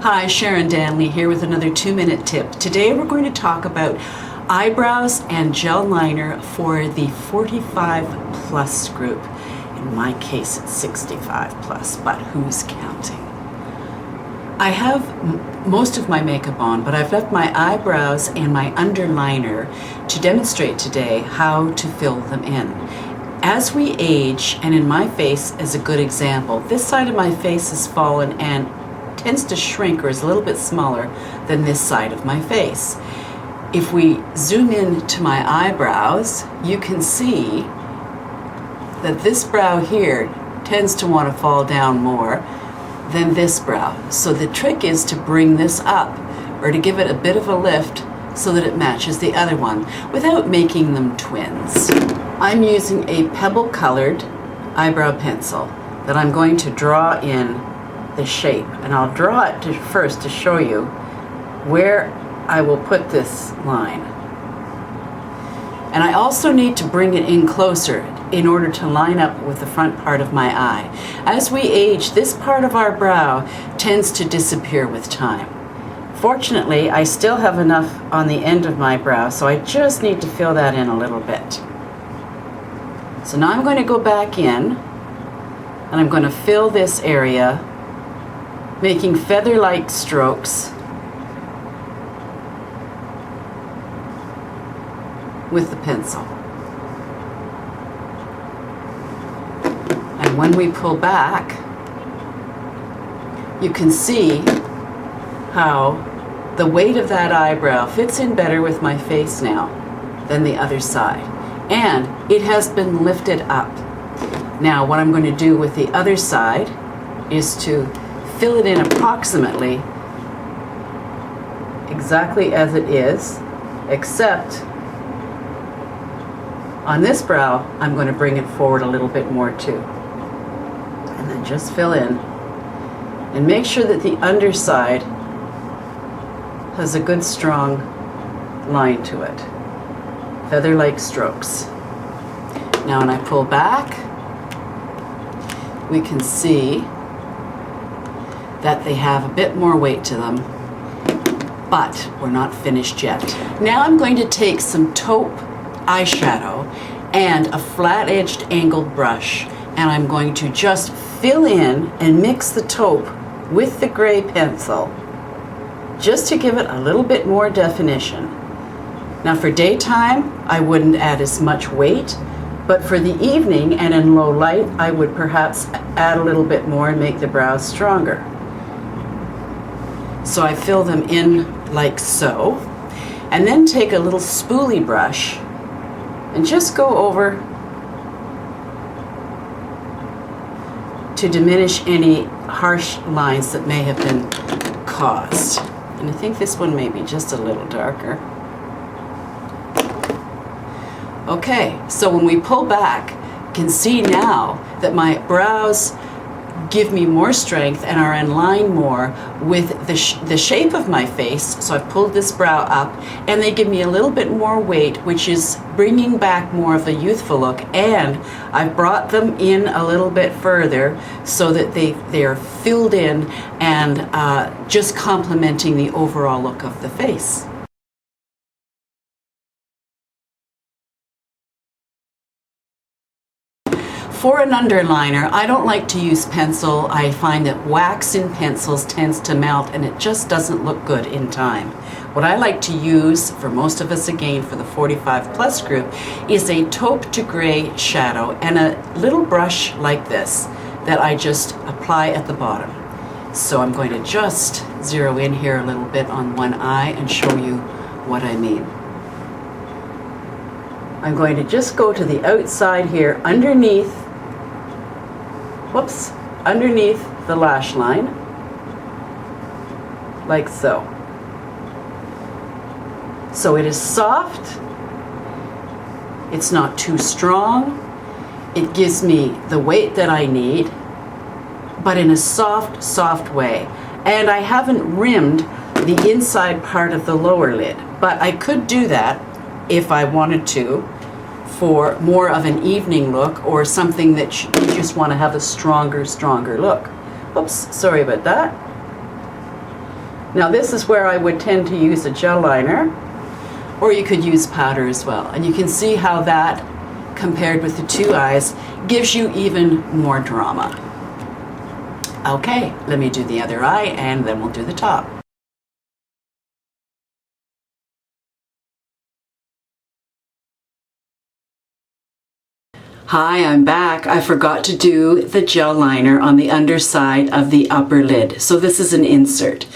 Hi, Sharon Danley here with another 2-minute tip. Today we're going to talk about eyebrows and gel liner for the 45 plus group. In my case it's 65 plus, but who's counting? I have most of my makeup on, but I've left my eyebrows and my underliner to demonstrate today how to fill them in. As we age, and in my face as a good example, this side of my face has fallen and tends to shrink or is a little bit smaller than this side of my face. If we zoom in to my eyebrows, you can see that this brow here tends to want to fall down more than this brow. So the trick is to bring this up or to give it a bit of a lift so that it matches the other one without making them twins. I'm using a pebble colored eyebrow pencil that I'm going to draw in the shape, and I'll draw it first to show you where I will put this line. And I also need to bring it in closer in order to line up with the front part of my eye. As we age, this part of our brow tends to disappear with time. Fortunately, I still have enough on the end of my brow, so I just need to fill that in a little bit. So now I'm going to go back in and I'm going to fill this area, making feather-like strokes with the pencil. And when we pull back, you can see how the weight of that eyebrow fits in better with my face now than the other side. And it has been lifted up. Now what I'm going to do with the other side is to fill it in approximately exactly as it is, except on this brow I'm going to bring it forward a little bit more too. And then just fill in and make sure that the underside has a good strong line to it. Feather-like strokes. Now when I pull back, we can see that they have a bit more weight to them, but we're not finished yet. Now I'm going to take some taupe eyeshadow and a flat-edged angled brush, and I'm going to just fill in and mix the taupe with the gray pencil just to give it a little bit more definition. Now for daytime, I wouldn't add as much weight, but for the evening and in low light, I would perhaps add a little bit more and make the brows stronger. So I fill them in like so, and then take a little spoolie brush and just go over to diminish any harsh lines that may have been caused. And I think this one may be just a little darker. Okay, so when we pull back, you can see now that my brows give me more strength and are in line more with the shape of my face. So I've pulled this brow up and they give me a little bit more weight, which is bringing back more of a youthful look, and I've brought them in a little bit further so that they're filled in and just complementing the overall look of the face. For an underliner, I don't like to use pencil. I find that wax in pencils tends to melt and it just doesn't look good in time. What I like to use, for most of us again for the 45 plus group, is a taupe to gray shadow and a little brush like this that I just apply at the bottom. So I'm going to just zero in here a little bit on one eye and show you what I mean. I'm going to just go to the outside here underneath the lash line, like so. So it is soft, it's not too strong, it gives me the weight that I need, but in a soft way. And I haven't rimmed the inside part of the lower lid, but I could do that if I wanted to, for more of an evening look or something that you just want to have a stronger look. Oops, sorry about that. Now this is where I would tend to use a gel liner, or you could use powder as well. And you can see how that, compared with the two eyes, gives you even more drama. Okay, let me do the other eye and then we'll do the top. Hi, I'm back. I forgot to do the gel liner on the underside of the upper lid. So this is an insert.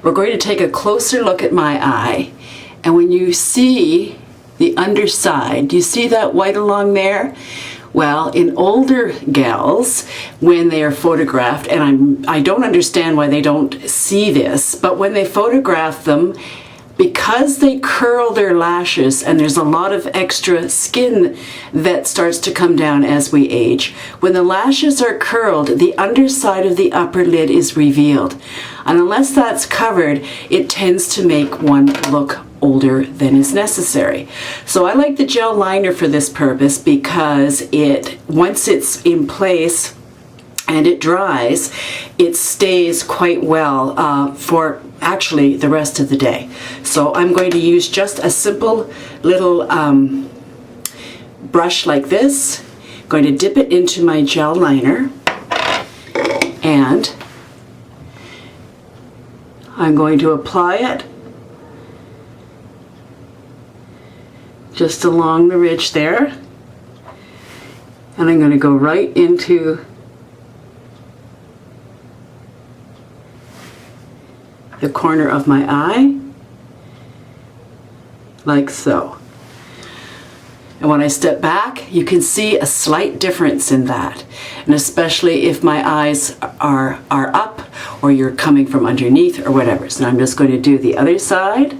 We're going to take a closer look at my eye. And when you see the underside, do you see that white along there? Well, in older gals, when they are photographed, and I don't understand why they don't see this, but when they photograph them, because they curl their lashes and there's a lot of extra skin that starts to come down as we age, when the lashes are curled, the underside of the upper lid is revealed. And unless that's covered, it tends to make one look older than is necessary. So I like the gel liner for this purpose because once it's in place and it dries, it stays quite well for actually the rest of the day. So I'm going to use just a simple little brush like this. I'm going to dip it into my gel liner and I'm going to apply it just along the ridge there, and I'm going to go right into the corner of my eye, like so. And when I step back, you can see a slight difference in that. And especially if my eyes are up or you're coming from underneath or whatever. So I'm just going to do the other side.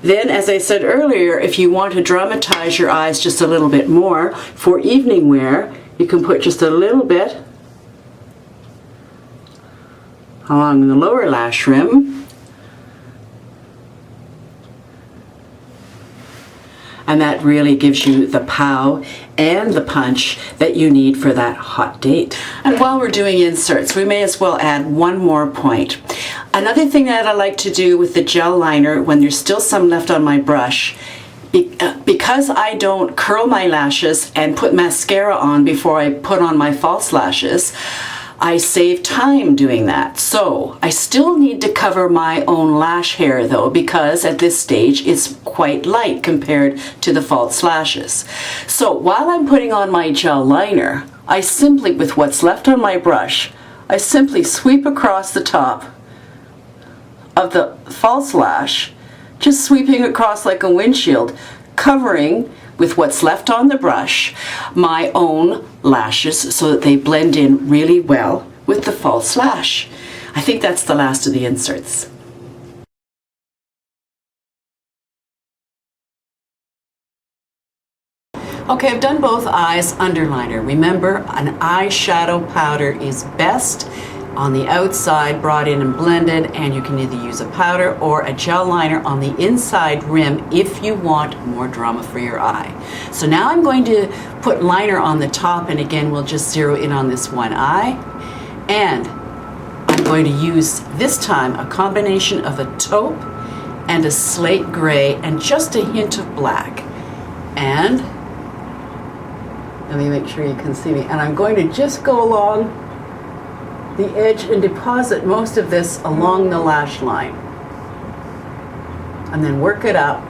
Then, as I said earlier, if you want to dramatize your eyes just a little bit more, for evening wear, you can put just a little bit along the lower lash rim. And that really gives you the pow and the punch that you need for that hot date. And while we're doing inserts, we may as well add one more point. Another thing that I like to do with the gel liner when there's still some left on my brush, because I don't curl my lashes and put mascara on before I put on my false lashes, I save time doing that. So I still need to cover my own lash hair though, because at this stage it's quite light compared to the false lashes. So while I'm putting on my gel liner, I simply, with what's left on my brush, I simply sweep across the top of the false lash, just sweeping across like a windshield, covering with what's left on the brush my own lashes so that they blend in really well with the false lash. I think that's the last of the inserts. Okay, I've done both eyes underliner. Remember, an eyeshadow powder is best on the outside, brought in and blended, and you can either use a powder or a gel liner on the inside rim if you want more drama for your eye. So now I'm going to put liner on the top, and again we'll just zero in on this one eye, and I'm going to use this time a combination of a taupe and a slate gray and just a hint of black. And let me make sure you can see me, and I'm going to just go along the edge and deposit most of this along the lash line, and then work it up.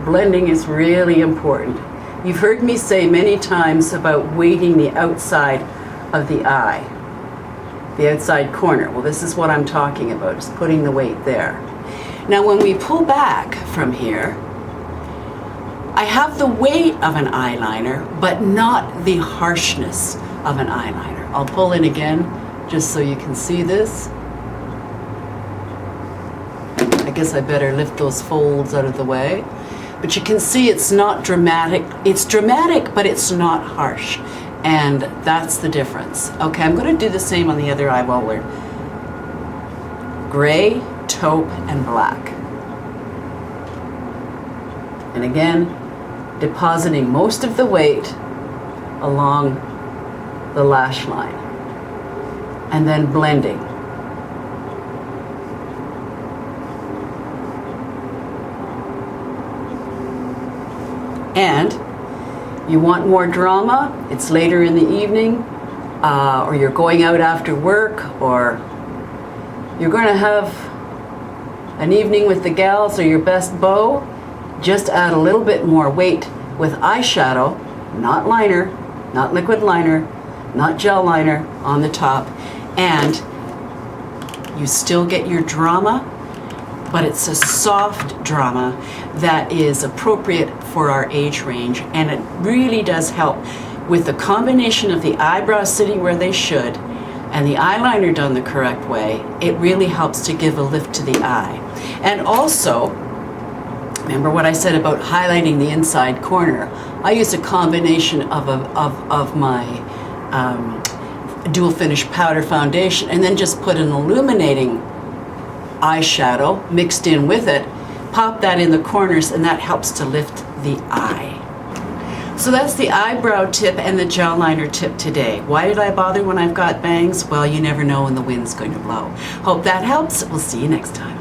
Blending is really important. You've heard me say many times about weighting the outside of the eye, the outside corner. Well, this is what I'm talking about, is putting the weight there. Now when we pull back from here, I have the weight of an eyeliner, but not the harshness of an eyeliner. I'll pull in again, just so you can see this. I guess I better lift those folds out of the way. But you can see it's not dramatic. It's dramatic, but it's not harsh. And that's the difference. Okay, I'm going to do the same on the other eye while we're gray, taupe, and black. And again, depositing most of the weight along the lash line. And then blending. And you want more drama, it's later in the evening, or you're going out after work, or you're going to have an evening with the gals or your best beau, just add a little bit more weight with eyeshadow, not liner, not liquid liner, not gel liner on the top, and you still get your drama, but it's a soft drama that is appropriate for our age range, and it really does help with the combination of the eyebrows sitting where they should and the eyeliner done the correct way. It really helps to give a lift to the eye. And also, remember what I said about highlighting the inside corner? I use a combination of my dual finish powder foundation and then just put an illuminating eyeshadow mixed in with it, pop that in the corners, and that helps to lift the eye. So that's the eyebrow tip and the gel liner tip today. Why did I bother when I've got bangs? Well, you never know when the wind's going to blow. Hope that helps. We'll see you next time.